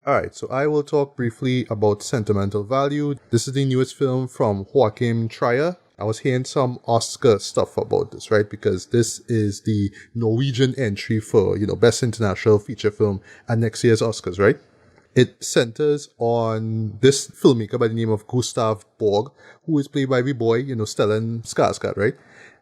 Alright, so I will talk briefly about Sentimental Value. This is the newest film from Joachim Trier. I was hearing some Oscar stuff about this, right? Because this is the Norwegian entry for, Best International Feature Film at next year's Oscars, right? It centers on this filmmaker by the name of Gustav Borg, who is played by the boy, Stellan Skarsgård, right?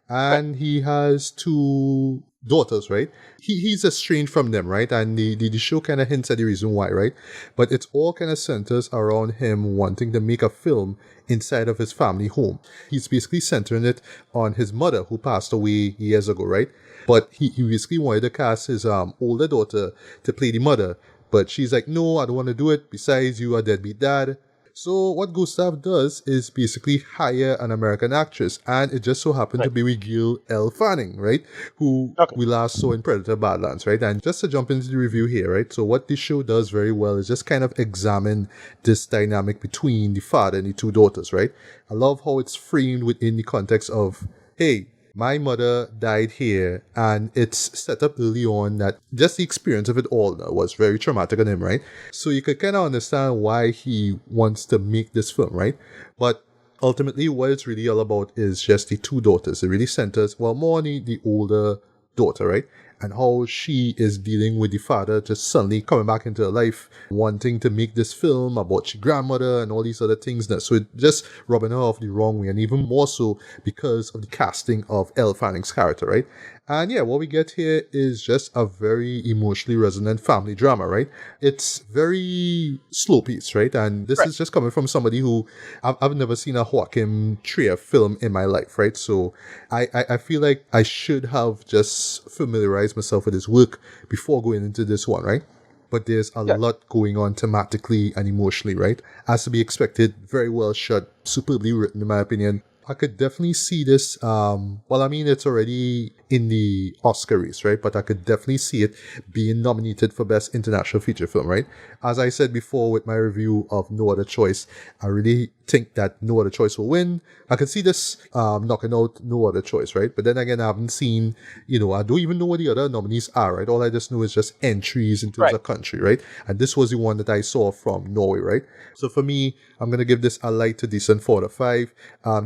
And he has two daughters, right? He's estranged from them, right? And the show kind of hints at the reason why, right? But it's all kind of centers around him wanting to make a film inside of his family home. He's basically centering it on his mother who passed away years ago, right? But he basically wanted to cast his older daughter to play the mother. But she's like, no, I don't want to do it. Besides, you are deadbeat dad. So what Gustav does is basically hire an American actress, and it just so happened to be with Gil L. Fanning, right? Who we last saw in Predator Badlands, right? And just to jump into the review here, right? So what this show does very well is just kind of examine this dynamic between the father and the two daughters, right? I love how it's framed within the context of, hey, my mother died here, and it's set up early on that just the experience of it all was very traumatic on him, right? So you could kind of understand why he wants to make this film, right? But ultimately, what it's really all about is just the two daughters. It really centers, well, more on the older daughter, right? And how she is dealing with the father just suddenly coming back into her life, wanting to make this film about her grandmother and all these other things. So it just rubbing her off the wrong way, and even more so because of the casting of Elle Fanning's character, right? And yeah, what we get here is just a very emotionally resonant family drama, right? It's very slow paced, right? And this is just coming from somebody who I've never seen a Joachim Trier film in my life, right? So I feel like I should have just familiarized myself with his work before going into this one, right? But there's a lot going on thematically and emotionally, right? As to be expected, very well shot, superbly written in my opinion. I could definitely see this, it's already in the Oscar race, right? But I could definitely see it being nominated for Best International Feature Film, right? As I said before with my review of No Other Choice, I really think that No Other Choice will win. I could see this knocking out No Other Choice, right? But then again, I haven't seen, I don't even know what the other nominees are, right? All I just know is just entries in terms of country, right? And this was the one that I saw from Norway, right? So for me, I'm going to give this a light to decent 4 out of 5.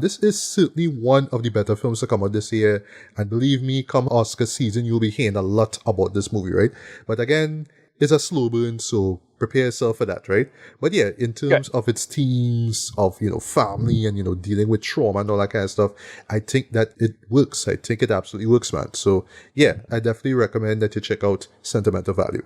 This is certainly one of the better films to come out this year. And believe me, come Oscar season, you'll be hearing a lot about this movie, right? But again, it's a slow burn, so prepare yourself for that, right? But yeah, in terms of its themes of, family and, dealing with trauma and all that kind of stuff, I think that it works. I think it absolutely works, man. So yeah, I definitely recommend that you check out Sentimental Value.